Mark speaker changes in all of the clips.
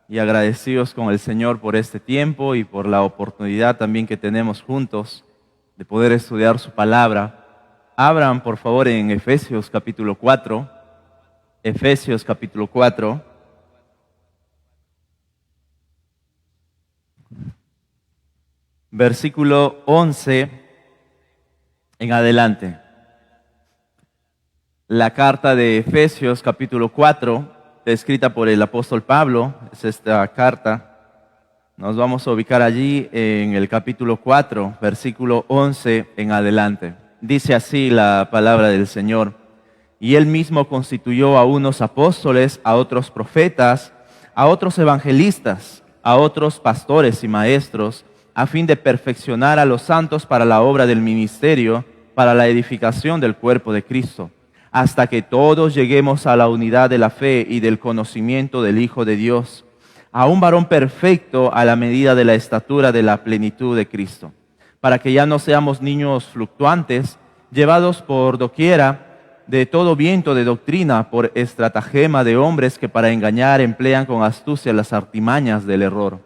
Speaker 1: y agradecidos con el Señor por este tiempo y por la oportunidad también que tenemos juntos de poder estudiar su palabra. Abran por favor en Efesios capítulo 4, Efesios capítulo 4. Versículo 11 en adelante. La carta de Efesios capítulo 4, escrita por el apóstol Pablo, es esta carta. Nos vamos a ubicar allí en el capítulo 4, versículo 11 en adelante. Dice así la palabra del Señor: y Él mismo constituyó a unos apóstoles, a otros profetas, a otros evangelistas, a otros pastores y maestros, a fin de perfeccionar a los santos para la obra del ministerio, para la edificación del cuerpo de Cristo, hasta que todos lleguemos a la unidad de la fe y del conocimiento del Hijo de Dios, a un varón perfecto a la medida de la estatura de la plenitud de Cristo, para que ya no seamos niños fluctuantes, llevados por doquiera de todo viento de doctrina, por estratagema de hombres que para engañar emplean con astucia las artimañas del error,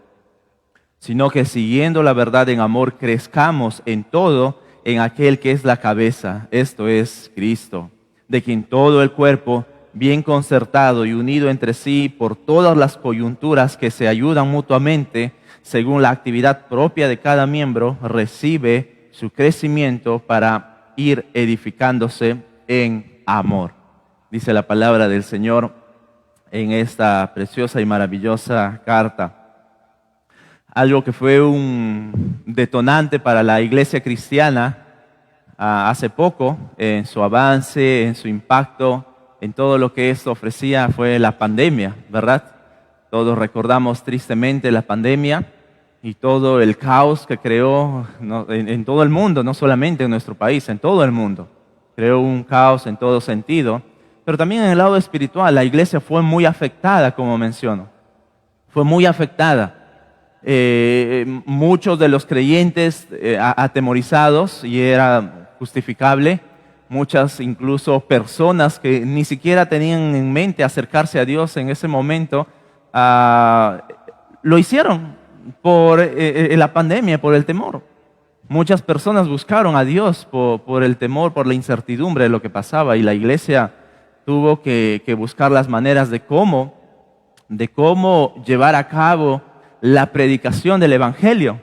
Speaker 1: sino que siguiendo la verdad en amor crezcamos en todo en aquel que es la cabeza, esto es Cristo, de quien todo el cuerpo, bien concertado y unido entre sí por todas las coyunturas que se ayudan mutuamente, según la actividad propia de cada miembro, recibe su crecimiento para ir edificándose en amor. Dice la palabra del Señor en esta preciosa y maravillosa carta. Algo que fue un detonante para la iglesia cristiana hace poco, en su avance, en su impacto, en todo lo que esto ofrecía, fue la pandemia, ¿verdad? Todos recordamos tristemente la pandemia y todo el caos que creó en todo el mundo, no solamente en nuestro país, en todo el mundo. Creó un caos en todo sentido, pero también en el lado espiritual. La iglesia fue muy afectada, como menciono. Fue muy afectada. Muchos de los creyentes atemorizados, y era justificable, muchas incluso personas que ni siquiera tenían en mente acercarse a Dios en ese momento, lo hicieron por la pandemia, por el temor. Muchas personas buscaron a Dios por el temor, por la incertidumbre de lo que pasaba, y la iglesia tuvo que buscar las maneras de cómo llevar a cabo la predicación del Evangelio.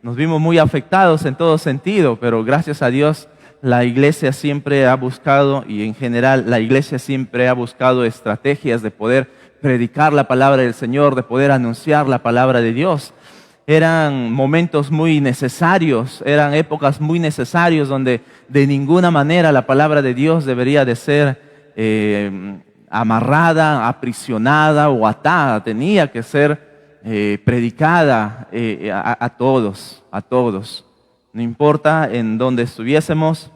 Speaker 1: Nos vimos muy afectados en todo sentido, pero gracias a Dios la iglesia siempre ha buscado, y en general la iglesia siempre ha buscado estrategias de poder predicar la palabra del Señor, de poder anunciar la palabra de Dios. Eran momentos muy necesarios, eran épocas muy necesarias donde de ninguna manera la palabra de Dios debería de ser amarrada, aprisionada o atada. Tenía que ser predicada a todos. No importa en dónde estuviésemos,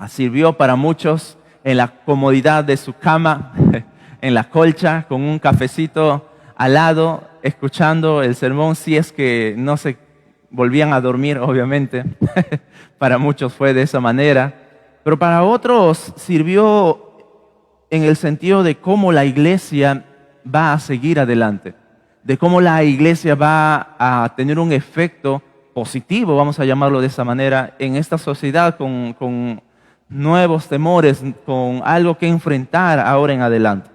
Speaker 1: sirvió para muchos en la comodidad de su cama, en la colcha, con un cafecito al lado, escuchando el sermón, si es que no se volvían a dormir, obviamente. Para muchos fue de esa manera, pero para otros sirvió en el sentido de cómo la iglesia va a seguir adelante, de cómo la iglesia va a tener un efecto positivo, vamos a llamarlo de esa manera, en esta sociedad con nuevos temores, con algo que enfrentar ahora en adelante.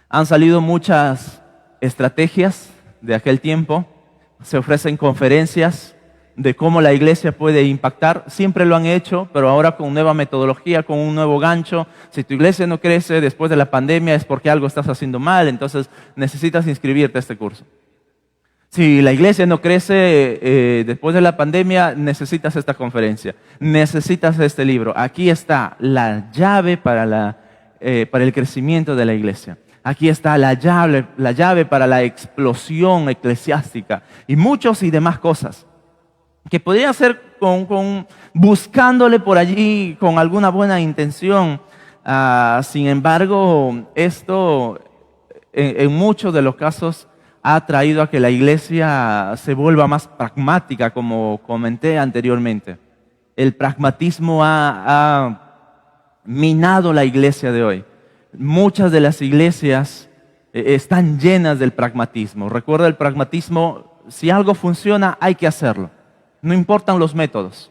Speaker 1: Han salido muchas estrategias de aquel tiempo, se ofrecen conferencias de cómo la iglesia puede impactar. Siempre lo han hecho, pero ahora con nueva metodología, con un nuevo gancho. Si tu iglesia no crece después de la pandemia es porque algo estás haciendo mal, entonces necesitas inscribirte a este curso. Si la iglesia no crece después de la pandemia, necesitas esta conferencia, necesitas este libro. Aquí está la llave para el crecimiento de la iglesia. Aquí está la llave para la explosión eclesiástica y muchos y demás cosas que podría ser buscándole por allí con alguna buena intención. Sin embargo, esto en muchos de los casos ha traído a que la iglesia se vuelva más pragmática, como comenté anteriormente. El pragmatismo ha minado la iglesia de hoy. Muchas de las iglesias están llenas del pragmatismo. Recuerda, el pragmatismo, si algo funciona, hay que hacerlo. No importan los métodos.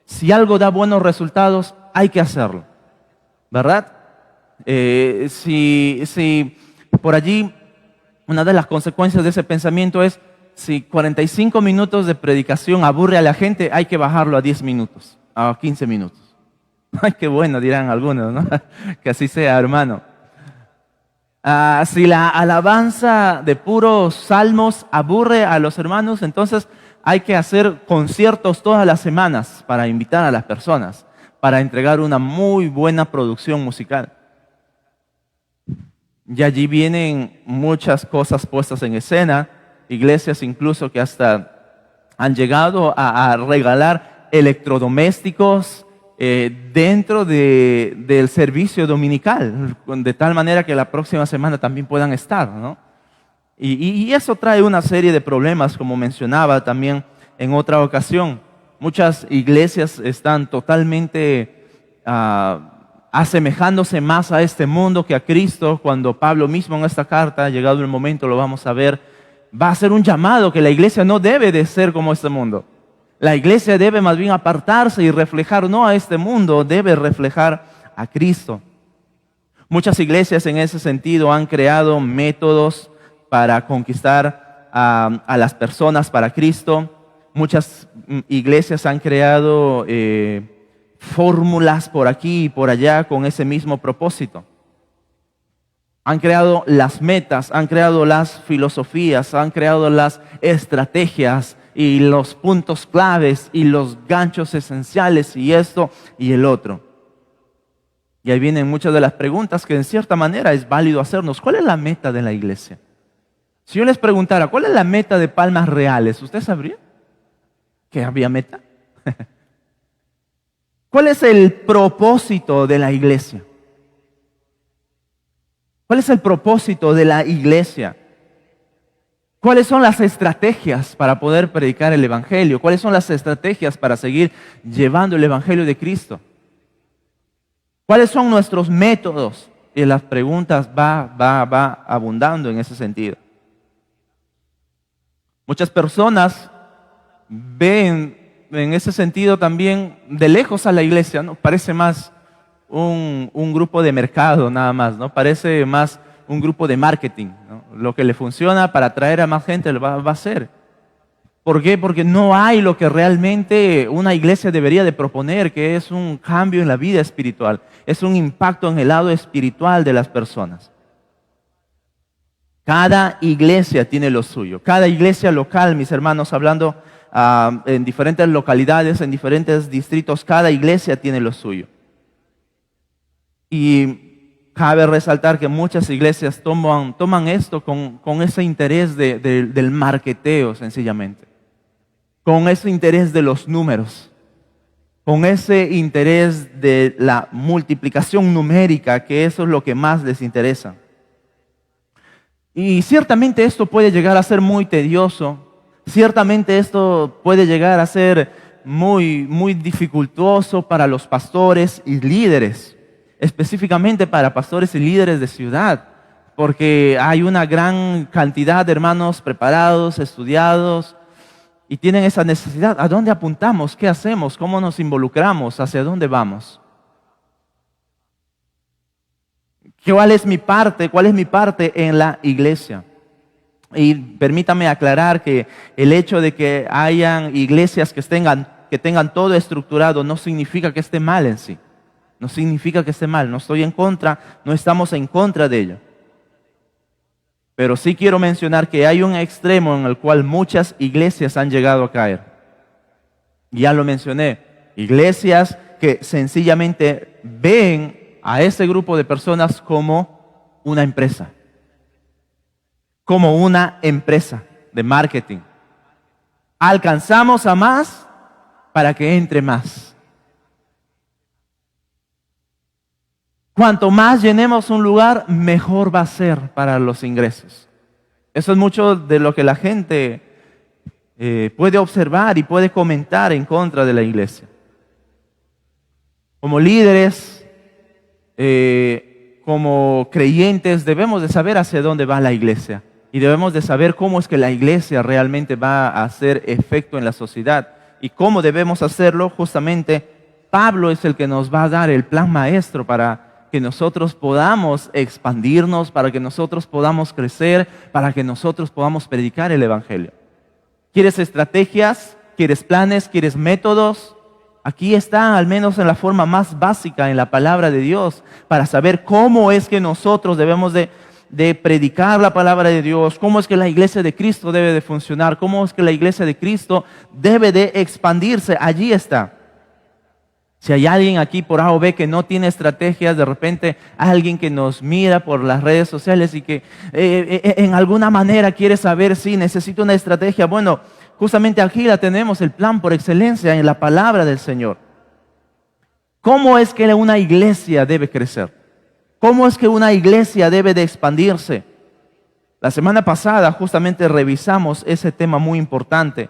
Speaker 1: Si algo da buenos resultados, hay que hacerlo. ¿Verdad? Si por allí una de las consecuencias de ese pensamiento es, si 45 minutos de predicación aburre a la gente, hay que bajarlo a 10 minutos, a 15 minutos. Ay, qué bueno, dirán algunos, ¿no? Que así sea, hermano. Si la alabanza de puros salmos aburre a los hermanos, entonces hay que hacer conciertos todas las semanas para invitar a las personas, para entregar una muy buena producción musical. Y allí vienen muchas cosas puestas en escena, iglesias incluso que hasta han llegado a regalar electrodomésticos dentro del servicio dominical, de tal manera que la próxima semana también puedan estar, ¿no? Y eso trae una serie de problemas, como mencionaba también en otra ocasión. Muchas iglesias están totalmente asemejándose más a este mundo que a Cristo, cuando Pablo mismo en esta carta, llegado el momento, lo vamos a ver, va a hacer un llamado que la iglesia no debe de ser como este mundo. La iglesia debe más bien apartarse y reflejar no a este mundo, debe reflejar a Cristo. Muchas iglesias en ese sentido han creado métodos para conquistar a las personas para Cristo. Muchas iglesias han creado fórmulas por aquí y por allá con ese mismo propósito. Han creado las metas, han creado las filosofías, han creado las estrategias y los puntos claves y los ganchos esenciales y esto y el otro. Y ahí vienen muchas de las preguntas que en cierta manera es válido hacernos. ¿Cuál es la meta de la iglesia? Si yo les preguntara, ¿cuál es la meta de Palmas Reales? ¿Usted sabría que había meta? ¿Cuál es el propósito de la iglesia? ¿Cuál es el propósito de la iglesia? ¿Cuáles son las estrategias para poder predicar el evangelio? ¿Cuáles son las estrategias para seguir llevando el evangelio de Cristo? ¿Cuáles son nuestros métodos? Y las preguntas va abundando en ese sentido. Muchas personas ven en ese sentido también de lejos a la iglesia, ¿no? Parece más un grupo de mercado nada más, ¿no? Parece más un grupo de marketing, ¿no? Lo que le funciona para atraer a más gente va a hacer. ¿Por qué? Porque no hay lo que realmente una iglesia debería de proponer, que es un cambio en la vida espiritual, es un impacto en el lado espiritual de las personas. Cada iglesia tiene lo suyo, cada iglesia local, mis hermanos, hablando en diferentes localidades, en diferentes distritos, cada iglesia tiene lo suyo. Y cabe resaltar que muchas iglesias toman esto con ese interés del marketeo, sencillamente. Con ese interés de los números. Con ese interés de la multiplicación numérica, que eso es lo que más les interesa. Y ciertamente esto puede llegar a ser muy tedioso. Ciertamente esto puede llegar a ser muy, muy dificultoso para los pastores y líderes. Específicamente para pastores y líderes de ciudad, porque hay una gran cantidad de hermanos preparados, estudiados, y tienen esa necesidad. ¿A dónde apuntamos? ¿Qué hacemos? ¿Cómo nos involucramos? ¿Hacia dónde vamos? ¿Cuál es mi parte? ¿Cuál es mi parte en la iglesia? Y permítame aclarar que el hecho de que hayan iglesias que tengan todo estructurado no significa que esté mal en sí. No significa que esté mal, no estoy en contra, no estamos en contra de ello. Pero sí quiero mencionar que hay un extremo en el cual muchas iglesias han llegado a caer. Ya lo mencioné, iglesias que sencillamente ven a ese grupo de personas como una empresa. Como una empresa de marketing. Alcanzamos a más para que entre más. Cuanto más llenemos un lugar, mejor va a ser para los ingresos. Eso es mucho de lo que la gente puede observar y puede comentar en contra de la iglesia. Como líderes, como creyentes debemos de saber hacia dónde va la iglesia y debemos de saber cómo es que la iglesia realmente va a hacer efecto en la sociedad y cómo debemos hacerlo. Justamente Pablo es el que nos va a dar el plan maestro para que nosotros podamos expandirnos, para que nosotros podamos crecer, para que nosotros podamos predicar el evangelio. ¿Quieres estrategias? ¿Quieres planes? ¿Quieres métodos? Aquí está, al menos en la forma más básica en la palabra de Dios, para saber cómo es que nosotros debemos de predicar la palabra de Dios, cómo es que la iglesia de Cristo debe de funcionar, cómo es que la iglesia de Cristo debe de expandirse. Allí está. Si hay alguien aquí por A o B que no tiene estrategias, de repente alguien que nos mira por las redes sociales y que en alguna manera quiere saber si necesita una estrategia, bueno, justamente aquí la tenemos, el plan por excelencia en la palabra del Señor. ¿Cómo es que una iglesia debe crecer? ¿Cómo es que una iglesia debe de expandirse? La semana pasada justamente revisamos ese tema muy importante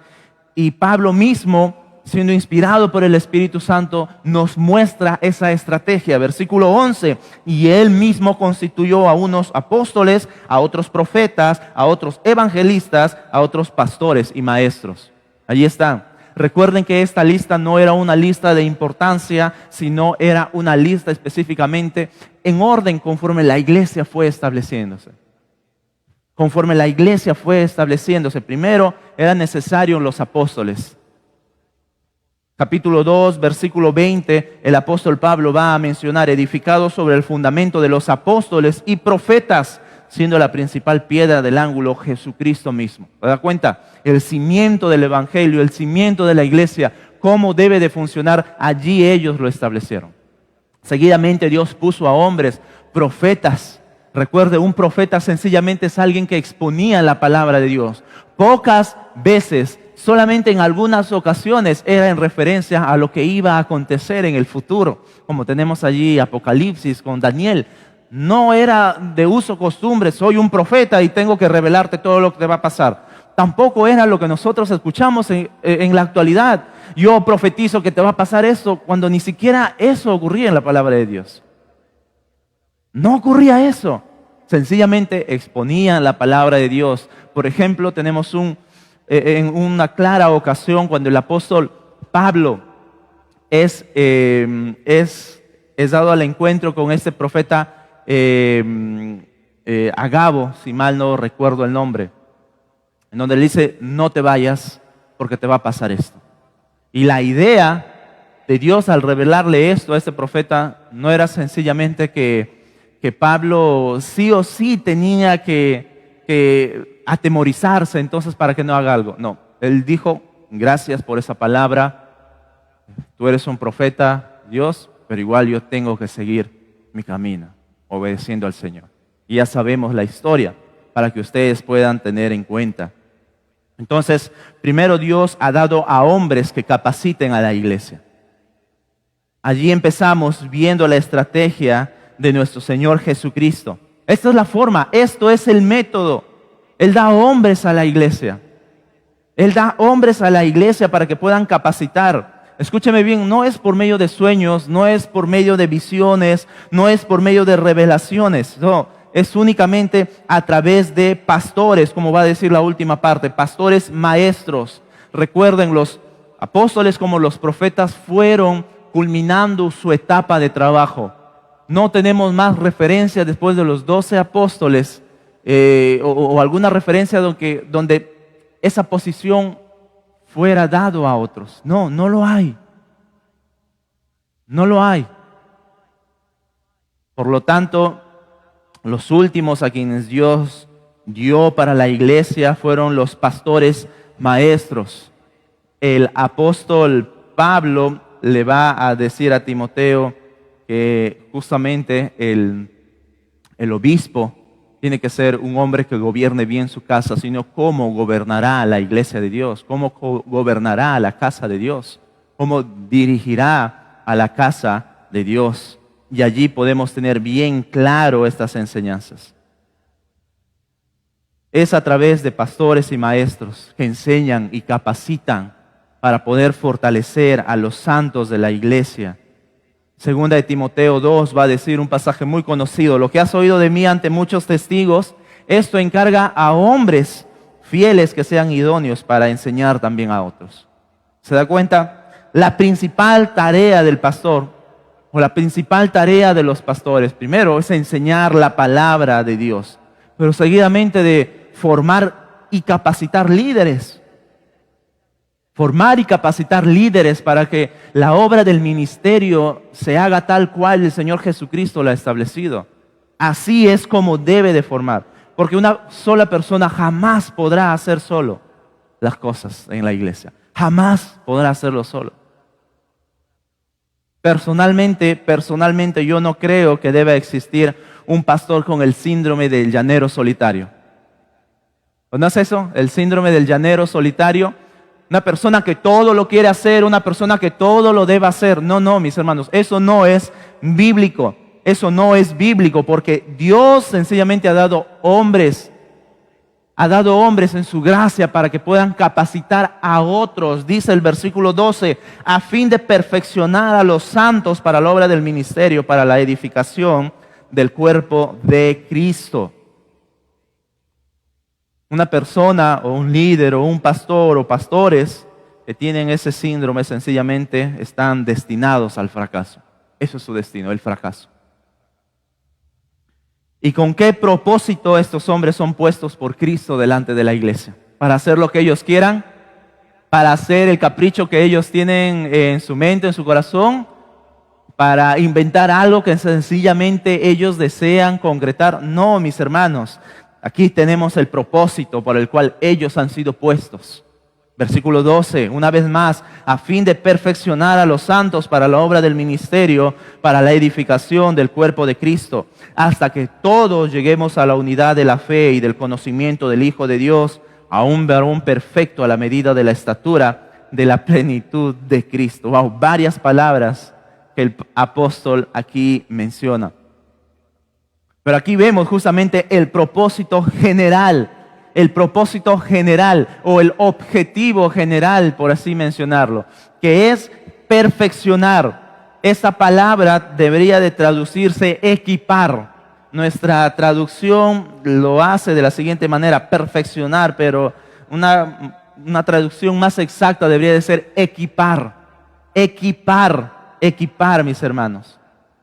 Speaker 1: y Pablo mismo, siendo inspirado por el Espíritu Santo, nos muestra esa estrategia. Versículo 11, y él mismo constituyó a unos apóstoles, a otros profetas, a otros evangelistas, a otros pastores y maestros. Allí está. Recuerden que esta lista no era una lista de importancia, sino era una lista específicamente en orden conforme la iglesia fue estableciéndose. Conforme la iglesia fue estableciéndose, primero eran necesarios los apóstoles. Capítulo 2, versículo 20, el apóstol Pablo va a mencionar, edificado sobre el fundamento de los apóstoles y profetas, siendo la principal piedra del ángulo Jesucristo mismo. ¿Te das cuenta? El cimiento del evangelio, el cimiento de la iglesia, cómo debe de funcionar, allí ellos lo establecieron. Seguidamente Dios puso a hombres, profetas. Recuerde, un profeta sencillamente es alguien que exponía la palabra de Dios. Pocas veces, solamente en algunas ocasiones era en referencia a lo que iba a acontecer en el futuro, como tenemos allí Apocalipsis con Daniel. No era de uso costumbre, soy un profeta y tengo que revelarte todo lo que te va a pasar. Tampoco era lo que nosotros escuchamos en la actualidad. Yo profetizo que te va a pasar esto, cuando ni siquiera eso ocurría en la palabra de Dios. No ocurría eso. Sencillamente exponían la palabra de Dios. Por ejemplo, tenemos en una clara ocasión cuando el apóstol Pablo es dado al encuentro con este profeta Agabo, si mal no recuerdo el nombre, en donde le dice, no te vayas porque te va a pasar esto. Y la idea de Dios al revelarle esto a este profeta no era sencillamente que Pablo sí o sí tenía que atemorizarse entonces para que no haga algo. No, él dijo, gracias por esa palabra, tú eres un profeta, Dios, pero igual yo tengo que seguir mi camino, obedeciendo al Señor. Y ya sabemos la historia para que ustedes puedan tener en cuenta. Entonces, primero Dios ha dado a hombres que capaciten a la iglesia. Allí empezamos viendo la estrategia de nuestro Señor Jesucristo. Esta es la forma, esto es el método. Él da hombres a la iglesia. Él da hombres a la iglesia para que puedan capacitar. Escúcheme bien, no es por medio de sueños, no es por medio de visiones, no es por medio de revelaciones, no, es únicamente a través de pastores, como va a decir la última parte, pastores maestros. Recuerden, los apóstoles como los profetas fueron culminando su etapa de trabajo. No tenemos más referencia después de los 12 apóstoles o alguna referencia donde esa posición fuera dado a otros. No, no lo hay. No lo hay. Por lo tanto, los últimos a quienes Dios dio para la iglesia fueron los pastores maestros. El apóstol Pablo le va a decir a Timoteo que justamente el obispo tiene que ser un hombre que gobierne bien su casa, sino cómo gobernará la iglesia de Dios, cómo gobernará la casa de Dios, cómo dirigirá a la casa de Dios. Y allí podemos tener bien claro estas enseñanzas. Es a través de pastores y maestros que enseñan y capacitan para poder fortalecer a los santos de la iglesia. Segunda de Timoteo 2 va a decir un pasaje muy conocido: lo que has oído de mí ante muchos testigos, esto encarga a hombres fieles que sean idóneos para enseñar también a otros. ¿Se da cuenta? La principal tarea del pastor, o la principal tarea de los pastores, primero es enseñar la palabra de Dios, pero seguidamente de formar y capacitar líderes. Formar y capacitar líderes para que la obra del ministerio se haga tal cual el Señor Jesucristo la ha establecido. Así es como debe de formar, porque una sola persona jamás podrá hacer solo las cosas en la iglesia. Jamás podrá hacerlo solo. Personalmente yo no creo que deba existir un pastor con el síndrome del llanero solitario. ¿Conoces eso? El síndrome del llanero solitario. Una persona que todo lo quiere hacer, una persona que todo lo debe hacer. No, mis hermanos, eso no es bíblico. Eso no es bíblico, porque Dios sencillamente ha dado hombres en su gracia para que puedan capacitar a otros. Dice el versículo 12, a fin de perfeccionar a los santos para la obra del ministerio, para la edificación del cuerpo de Cristo. Una persona o un líder o un pastor o pastores que tienen ese síndrome sencillamente están destinados al fracaso. Eso es su destino, el fracaso. ¿Y con qué propósito estos hombres son puestos por Cristo delante de la iglesia? ¿Para hacer lo que ellos quieran? ¿Para hacer el capricho que ellos tienen en su mente, en su corazón? ¿Para inventar algo que sencillamente ellos desean concretar? No, mis hermanos. Aquí tenemos el propósito por el cual ellos han sido puestos. Versículo 12, una vez más, a fin de perfeccionar a los santos para la obra del ministerio, para la edificación del cuerpo de Cristo, hasta que todos lleguemos a la unidad de la fe y del conocimiento del Hijo de Dios, a un varón perfecto a la medida de la estatura de la plenitud de Cristo. Wow, varias palabras que el apóstol aquí menciona. Pero aquí vemos justamente el propósito general o el objetivo general, por así mencionarlo, que es perfeccionar. Esta palabra debería de traducirse equipar. Nuestra traducción lo hace de la siguiente manera: perfeccionar, pero una traducción más exacta debería de ser equipar. Equipar, mis hermanos.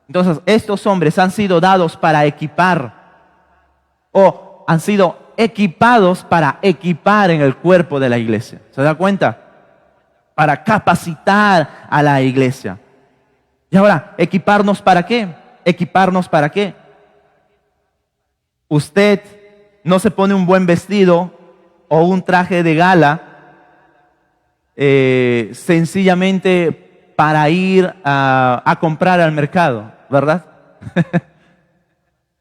Speaker 1: Entonces, estos hombres han sido dados para equipar, o han sido equipados para equipar en el cuerpo de la iglesia. ¿Se da cuenta? Para capacitar a la iglesia. Y ahora, ¿equiparnos para qué? ¿Equiparnos para qué? Usted no se pone un buen vestido o un traje de gala sencillamente para ir a comprar al mercado, ¿verdad?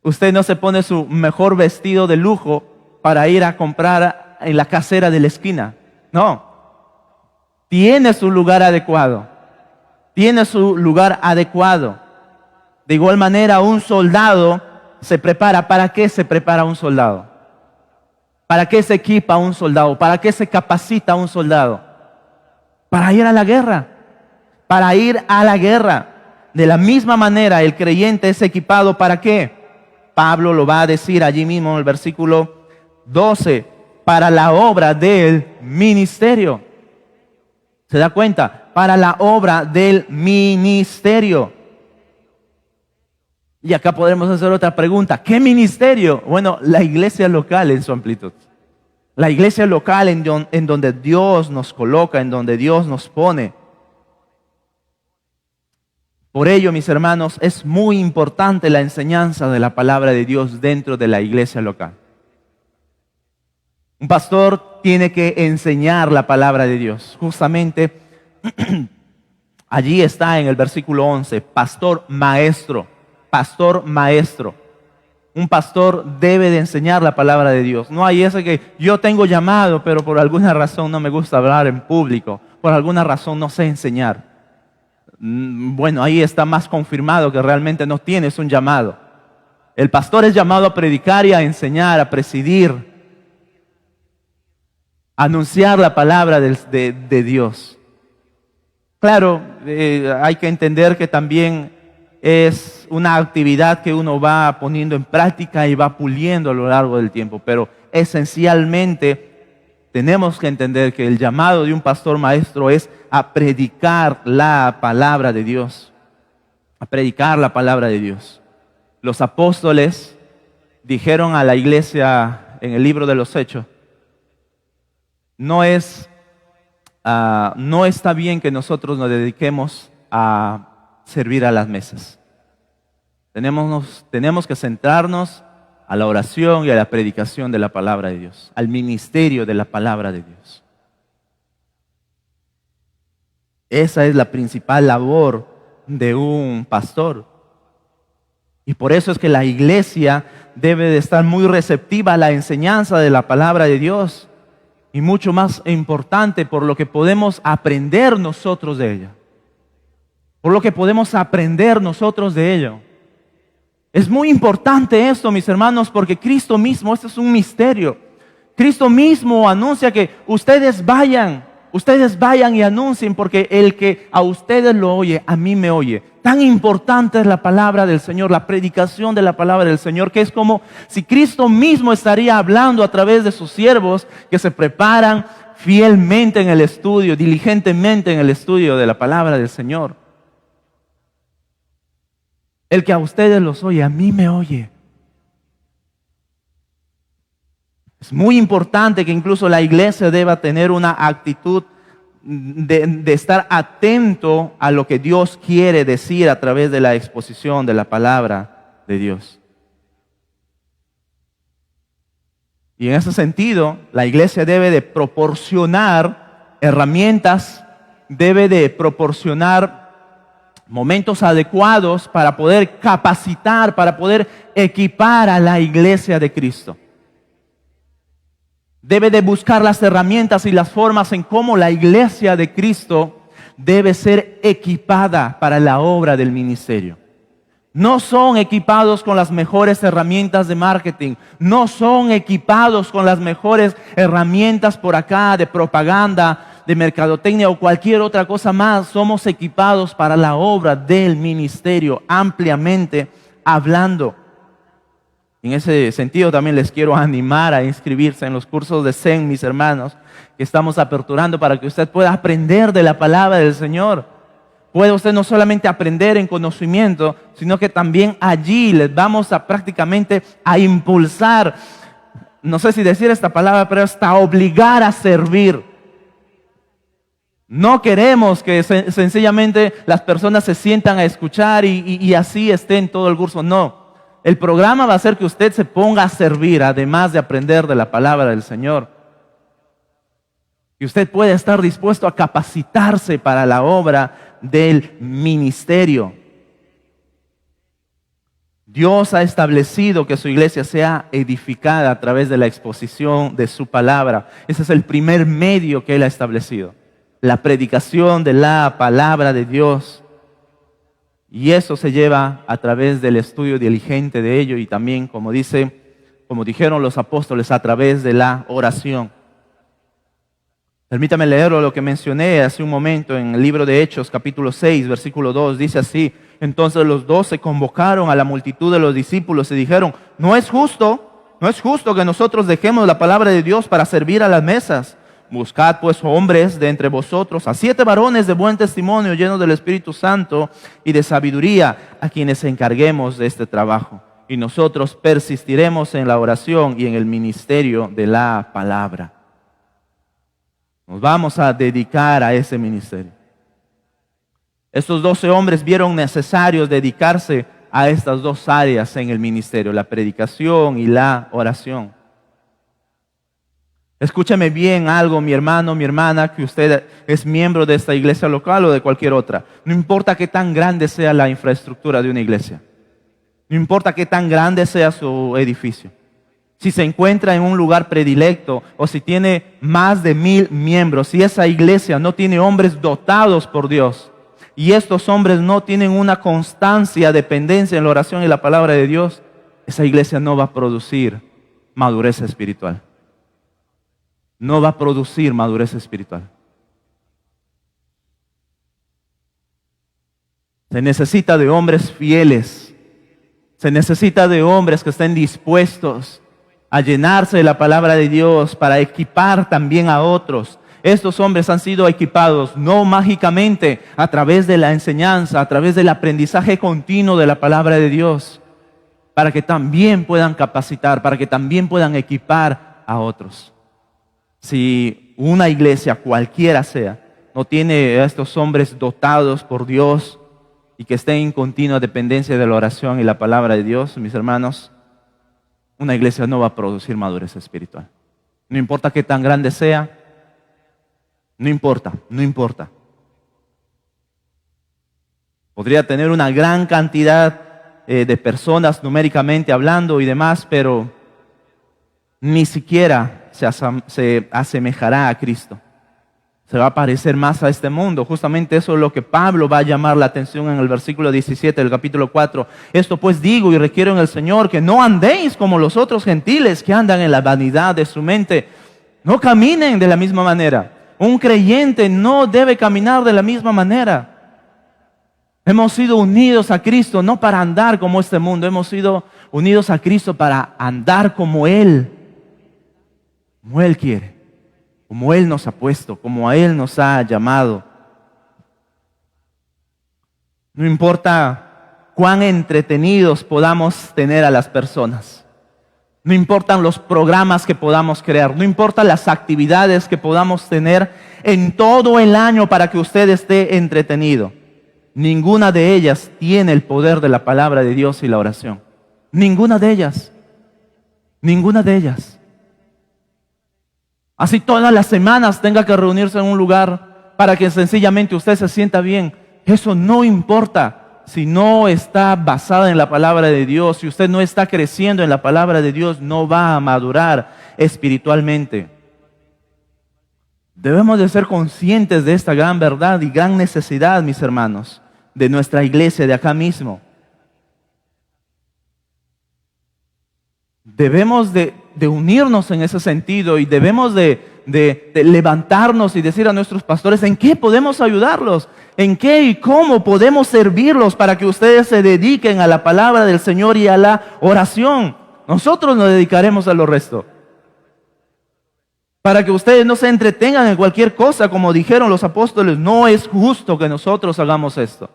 Speaker 1: Usted no se pone su mejor vestido de lujo para ir a comprar en la casera de la esquina. No. Tiene su lugar adecuado. Tiene su lugar adecuado. De igual manera, un soldado se prepara. ¿Para qué se prepara un soldado? ¿Para qué se equipa un soldado? ¿Para qué se capacita un soldado? Para ir a la guerra. Para ir a la guerra. De la misma manera, el creyente es equipado. ¿Para qué? Pablo lo va a decir allí mismo en el versículo 12. Para la obra del ministerio. ¿Se da cuenta? Para la obra del ministerio. Y acá podemos hacer otra pregunta. ¿Qué ministerio? Bueno, la iglesia local en su amplitud. La iglesia local en donde Dios nos coloca, en donde Dios nos pone. Por ello, mis hermanos, es muy importante la enseñanza de la palabra de Dios dentro de la iglesia local. Un pastor tiene que enseñar la palabra de Dios. Justamente allí está en el versículo 11, pastor maestro. Pastor maestro. Un pastor debe de enseñar la palabra de Dios. No hay ese que yo tengo llamado, pero por alguna razón no me gusta hablar en público. Por alguna razón no sé enseñar. Bueno, ahí está más confirmado que realmente no tienes un llamado. El pastor es llamado a predicar y a enseñar, a presidir, a anunciar la palabra de Dios. Claro, hay que entender que también es una actividad que uno va poniendo en práctica y va puliendo a lo largo del tiempo, pero esencialmente tenemos que entender que el llamado de un pastor maestro es a predicar la palabra de Dios, a predicar la palabra de Dios. Los apóstoles dijeron a la iglesia en el libro de los Hechos, no está bien que nosotros nos dediquemos a servir a las mesas. Tenemos que centrarnos a la oración y a la predicación de la palabra de Dios, al ministerio de la palabra de Dios. Esa es la principal labor de un pastor. Y por eso es que la iglesia debe de estar muy receptiva a la enseñanza de la palabra de Dios. Y mucho más importante, por lo que podemos aprender nosotros de ella. Por lo que podemos aprender nosotros de ello. Es muy importante esto, mis hermanos, porque Cristo mismo, esto es un misterio. Cristo mismo anuncia que ustedes vayan y anuncien, porque el que a ustedes lo oye, a mí me oye. Tan importante es la palabra del Señor, la predicación de la palabra del Señor, que es como si Cristo mismo estaría hablando a través de sus siervos que se preparan fielmente en el estudio, diligentemente en el estudio de la palabra del Señor. El que a ustedes los oye, a mí me oye. Es muy importante que incluso la iglesia deba tener una actitud de estar atento a lo que Dios quiere decir a través de la exposición de la palabra de Dios. Y en ese sentido, la iglesia debe de proporcionar herramientas, debe de proporcionar momentos adecuados para poder capacitar, para poder equipar a la iglesia de Cristo. Debe de buscar las herramientas y las formas en cómo la iglesia de Cristo debe ser equipada para la obra del ministerio. No son equipados con las mejores herramientas de marketing, no son equipados con las mejores herramientas por acá de propaganda, de mercadotecnia o cualquier otra cosa más. Somos equipados para la obra del ministerio, ampliamente hablando. En ese sentido también les quiero animar a inscribirse en los cursos de Zen, mis hermanos, que estamos aperturando para que usted pueda aprender de la palabra del Señor. Puede usted no solamente aprender en conocimiento, sino que también allí les vamos a prácticamente a impulsar, no sé si decir esta palabra, pero hasta obligar a servir. No queremos que sencillamente las personas se sientan a escuchar y así estén todo el curso, no. El programa va a hacer que usted se ponga a servir, además de aprender de la palabra del Señor. Y usted puede estar dispuesto a capacitarse para la obra del ministerio. Dios ha establecido que su iglesia sea edificada a través de la exposición de su palabra. Ese es el primer medio que Él ha establecido. La predicación de la palabra de Dios. Y eso se lleva a través del estudio diligente de ello y también, como dijeron los apóstoles, a través de la oración. Permítame leer lo que mencioné hace un momento en el libro de Hechos, capítulo 6, versículo 2. Dice así: entonces los 12 convocaron a la multitud de los discípulos y dijeron: no es justo que nosotros dejemos la palabra de Dios para servir a las mesas. Buscad pues hombres de entre vosotros a 7 varones de buen testimonio, llenos del Espíritu Santo y de sabiduría, a quienes encarguemos de este trabajo. Y nosotros persistiremos en la oración y en el ministerio de la palabra. Nos vamos a dedicar a ese ministerio. Estos 12 hombres vieron necesarios dedicarse a estas dos áreas en el ministerio, la predicación y la oración. Escúchame bien algo, mi hermano, mi hermana, que usted es miembro de esta iglesia local o de cualquier otra. No importa qué tan grande sea la infraestructura de una iglesia. No importa qué tan grande sea su edificio. Si se encuentra en un lugar predilecto o si tiene más de 1000 miembros, si esa iglesia no tiene hombres dotados por Dios y estos hombres no tienen una constancia, dependencia en la oración y la palabra de Dios, esa iglesia no va a producir madurez espiritual. No va a producir madurez espiritual. Se necesita de hombres fieles. Se necesita de hombres que estén dispuestos a llenarse de la palabra de Dios para equipar también a otros. Estos hombres han sido equipados no mágicamente a través de la enseñanza, a través del aprendizaje continuo de la palabra de Dios, para que también puedan capacitar, para que también puedan equipar a otros. Si una iglesia, cualquiera sea, no tiene a estos hombres dotados por Dios y que estén en continua dependencia de la oración y la palabra de Dios, mis hermanos, una iglesia no va a producir madurez espiritual. No importa qué tan grande sea, no importa. Podría tener una gran cantidad de personas numéricamente hablando y demás, pero ni siquiera se asemejará a Cristo. Se va a parecer más a este mundo. Justamente eso es lo que Pablo va a llamar la atención en el versículo 17 del capítulo 4. Esto pues digo y requiero en el Señor que no andéis como los otros gentiles que andan en la vanidad de su mente. No caminen de la misma manera. Un creyente no debe caminar de la misma manera. Hemos sido unidos a Cristo no para andar como este mundo. Hemos sido unidos a Cristo para andar como Él quiere. Como Él nos ha puesto, como a Él nos ha llamado. No importa cuán entretenidos podamos tener a las personas. No importan los programas que podamos crear. No importan las actividades que podamos tener en todo el año para que usted esté entretenido. Ninguna de ellas tiene el poder de la palabra de Dios y la oración. Ninguna de ellas. Ninguna de ellas. Así todas las semanas tenga que reunirse en un lugar para que sencillamente usted se sienta bien. Eso no importa si no está basada en la palabra de Dios. Si usted no está creciendo en la palabra de Dios, no va a madurar espiritualmente. Debemos de ser conscientes de esta gran verdad y gran necesidad, mis hermanos, de nuestra iglesia, de acá mismo. Debemos de unirnos en ese sentido y debemos de levantarnos y decir a nuestros pastores en qué podemos ayudarlos, en qué y cómo podemos servirlos para que ustedes se dediquen a la palabra del Señor y a la oración. Nosotros nos dedicaremos a lo resto. Para que ustedes no se entretengan en cualquier cosa, como dijeron los apóstoles, no es justo que nosotros hagamos esto.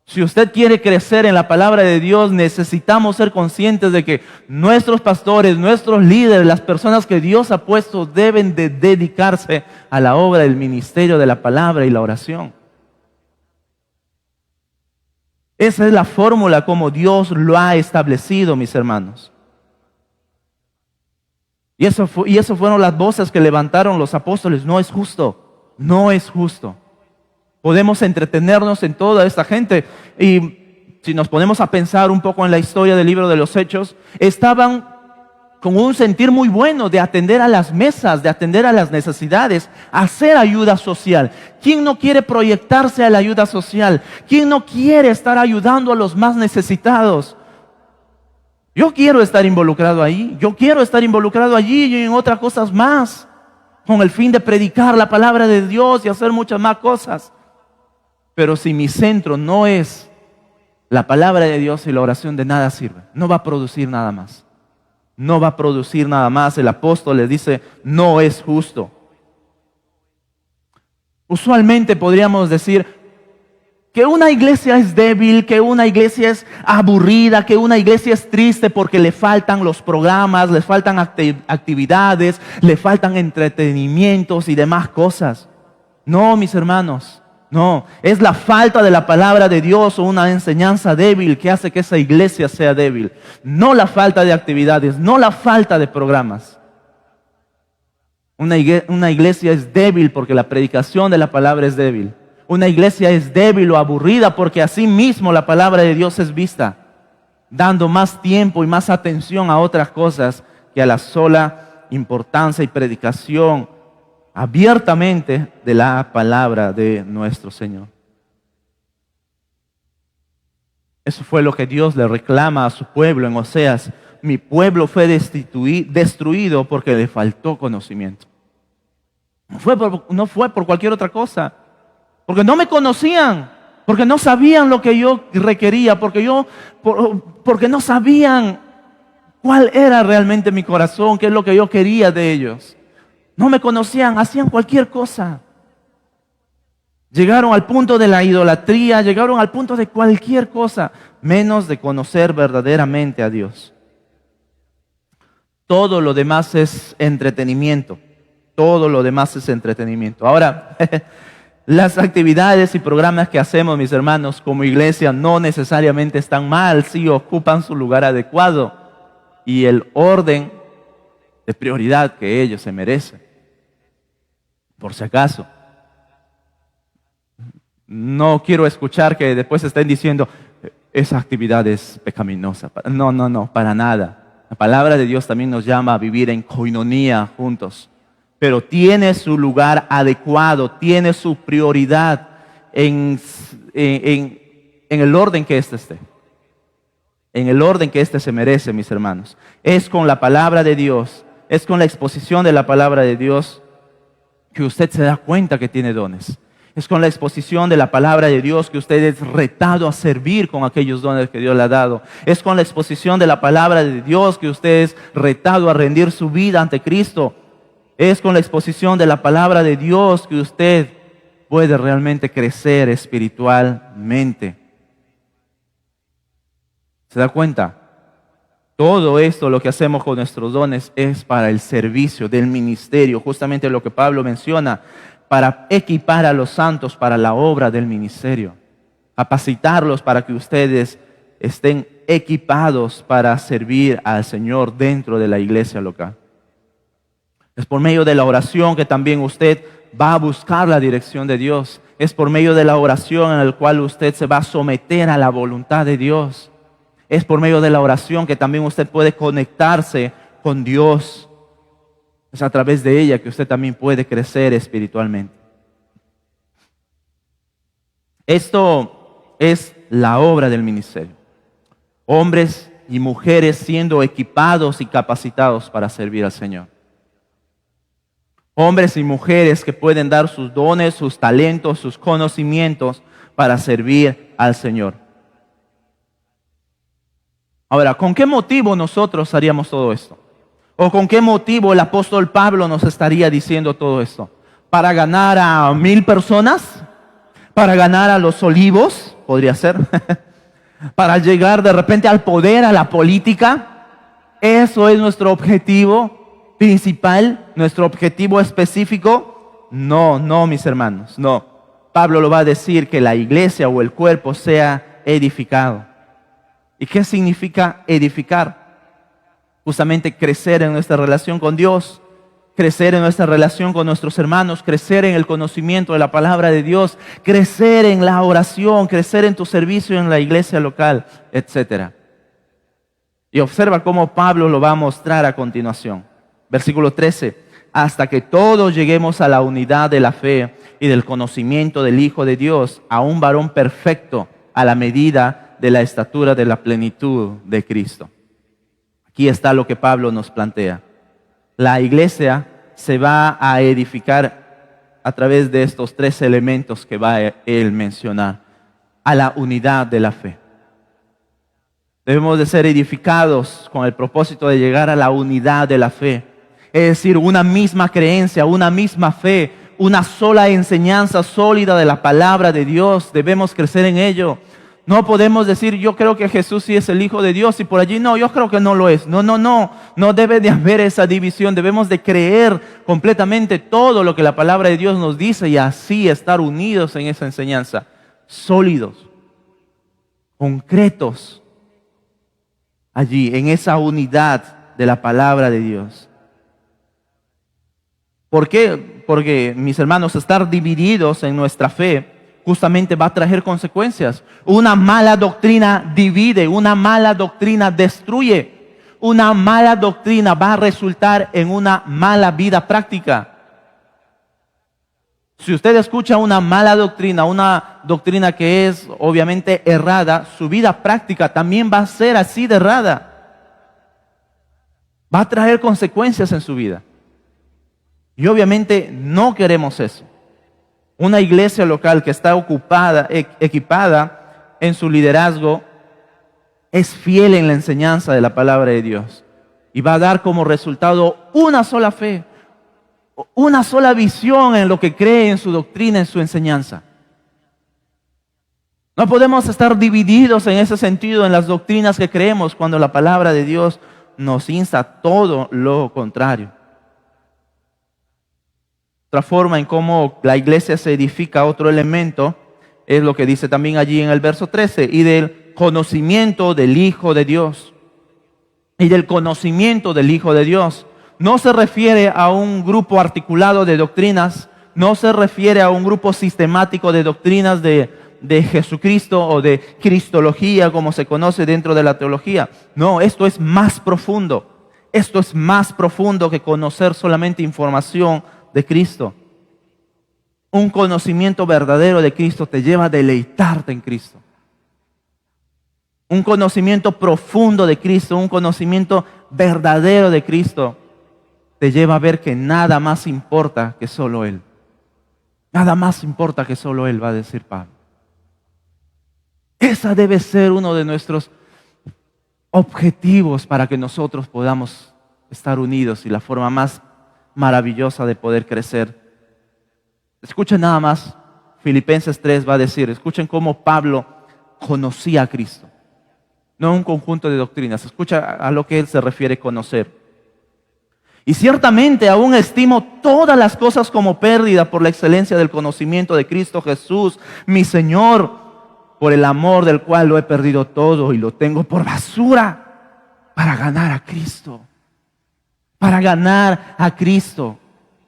Speaker 1: Si usted quiere crecer en la palabra de Dios, necesitamos ser conscientes de que nuestros pastores, nuestros líderes, las personas que Dios ha puesto deben de dedicarse a la obra del ministerio de la palabra y la oración. Esa es la fórmula como Dios lo ha establecido, mis hermanos. Y eso fueron las voces que levantaron los apóstoles. No es justo, no es justo. Podemos entretenernos en toda esta gente. Y si nos ponemos a pensar un poco en la historia del libro de los Hechos, estaban con un sentir muy bueno de atender a las mesas, de atender a las necesidades, hacer ayuda social. ¿Quién no quiere proyectarse a la ayuda social? ¿Quién no quiere estar ayudando a los más necesitados? Yo quiero estar involucrado ahí. Yo quiero estar involucrado allí y en otras cosas más, con el fin de predicar la palabra de Dios y hacer muchas más cosas. Pero si mi centro no es la palabra de Dios y la oración, de nada sirve. No va a producir nada más. No va a producir nada más. El apóstol les dice, no es justo. Usualmente podríamos decir que una iglesia es débil, que una iglesia es aburrida, que una iglesia es triste porque le faltan los programas, le faltan actividades, le faltan entretenimientos y demás cosas. No, mis hermanos. No, es la falta de la palabra de Dios o una enseñanza débil que hace que esa iglesia sea débil. No la falta de actividades, no la falta de programas. Una iglesia es débil porque la predicación de la palabra es débil. Una iglesia es débil o aburrida porque así mismo la palabra de Dios es vista, dando más tiempo y más atención a otras cosas que a la sola importancia y predicación abiertamente de la palabra de nuestro Señor. Eso fue lo que Dios le reclama a su pueblo en Oseas. Mi pueblo fue destruido porque le faltó conocimiento. No fue por cualquier otra cosa, porque no me conocían. porque no sabían lo que yo requería, porque no sabían cuál era realmente mi corazón, qué es lo que yo quería de ellos. No me conocían, hacían cualquier cosa. Llegaron al punto de la idolatría, llegaron al punto de cualquier cosa, menos de conocer verdaderamente a Dios. Todo lo demás es entretenimiento. Todo lo demás es entretenimiento. Ahora, las actividades y programas que hacemos, mis hermanos, como iglesia, no necesariamente están mal si ocupan su lugar adecuado y el orden de prioridad que ellos se merecen. Por si acaso. No quiero escuchar que después estén diciendo, esa actividad es pecaminosa. No, para nada. La palabra de Dios también nos llama a vivir en coinonía juntos. Pero tiene su lugar adecuado, tiene su prioridad en el orden que éste esté. En el orden que éste se merece, mis hermanos. Es con la palabra de Dios, es con la exposición de la palabra de Dios que usted se da cuenta que tiene dones. Es con la exposición de la palabra de Dios que usted es retado a servir con aquellos dones que Dios le ha dado. Es con la exposición de la palabra de Dios que usted es retado a rendir su vida ante Cristo. Es con la exposición de la palabra de Dios que usted puede realmente crecer espiritualmente. ¿Se da cuenta? Todo esto, lo que hacemos con nuestros dones, es para el servicio del ministerio. Justamente lo que Pablo menciona, para equipar a los santos para la obra del ministerio. Capacitarlos para que ustedes estén equipados para servir al Señor dentro de la iglesia local. Es por medio de la oración que también usted va a buscar la dirección de Dios. Es por medio de la oración en la cual usted se va a someter a la voluntad de Dios. Es por medio de la oración que también usted puede conectarse con Dios. Es a través de ella que usted también puede crecer espiritualmente. Esto es la obra del ministerio. Hombres y mujeres siendo equipados y capacitados para servir al Señor. Hombres y mujeres que pueden dar sus dones, sus talentos, sus conocimientos para servir al Señor. Ahora, ¿con qué motivo nosotros haríamos todo esto? ¿O con qué motivo el apóstol Pablo nos estaría diciendo todo esto? ¿Para ganar a 1000 personas? ¿Para ganar a los olivos? Podría ser. ¿Para llegar de repente al poder, a la política? ¿Eso es nuestro objetivo principal? ¿Nuestro objetivo específico? No, mis hermanos, no. Pablo lo va a decir, que la iglesia o el cuerpo sea edificado. ¿Y qué significa edificar? Justamente crecer en nuestra relación con Dios, crecer en nuestra relación con nuestros hermanos, crecer en el conocimiento de la palabra de Dios, crecer en la oración, crecer en tu servicio en la iglesia local, etc. Y observa cómo Pablo lo va a mostrar a continuación. Versículo 13, hasta que todos lleguemos a la unidad de la fe y del conocimiento del Hijo de Dios, a un varón perfecto, a la medida de la estatura de la plenitud de Cristo. Aquí está lo que Pablo nos plantea. La iglesia se va a edificar a través de estos 3 elementos que va a él mencionar. A la unidad de la fe. Debemos de ser edificados con el propósito de llegar a la unidad de la fe. Es decir, una misma creencia, una misma fe, una sola enseñanza sólida de la palabra de Dios. Debemos crecer en ello. No podemos decir, yo creo que Jesús sí es el Hijo de Dios y por allí no, yo creo que no lo es. No debe de haber esa división. Debemos de creer completamente todo lo que la palabra de Dios nos dice y así estar unidos en esa enseñanza. Sólidos, concretos, allí en esa unidad de la palabra de Dios. ¿Por qué? Porque, mis hermanos, estar divididos en nuestra fe justamente va a traer consecuencias. Una mala doctrina divide, una mala doctrina destruye, una mala doctrina va a resultar en una mala vida práctica. Si usted escucha una mala doctrina, una doctrina que es obviamente errada, su vida práctica también va a ser así de errada. Va a traer consecuencias en su vida. Y obviamente no queremos eso. Una iglesia local que está equipada en su liderazgo, es fiel en la enseñanza de la palabra de Dios y va a dar como resultado una sola fe, una sola visión en lo que cree, en su doctrina, en su enseñanza. No podemos estar divididos en ese sentido en las doctrinas que creemos cuando la palabra de Dios nos insta a todo lo contrario. Otra forma en cómo la iglesia se edifica, otro elemento, es lo que dice también allí en el verso 13, y del conocimiento del Hijo de Dios. Y del conocimiento del Hijo de Dios. No se refiere a un grupo articulado de doctrinas, no se refiere a un grupo sistemático de doctrinas de Jesucristo o de cristología, como se conoce dentro de la teología. No, esto es más profundo. Esto es más profundo que conocer solamente información de Cristo. Un conocimiento verdadero de Cristo te lleva a deleitarte en Cristo. Un conocimiento profundo de Cristo, un conocimiento verdadero de Cristo, te lleva a ver que nada más importa que solo Él. Nada más importa que solo Él, va a decir Pablo. Esa debe ser uno de nuestros objetivos para que nosotros podamos estar unidos y la forma más maravillosa de poder crecer. Escuchen nada más, Filipenses 3 va a decir, escuchen cómo Pablo conocía a Cristo. No un conjunto de doctrinas, escucha a lo que él se refiere conocer. Y ciertamente aún estimo todas las cosas como pérdida por la excelencia del conocimiento de Cristo Jesús, mi Señor, por el amor del cual lo he perdido todo y lo tengo por basura para ganar a Cristo. Para ganar a Cristo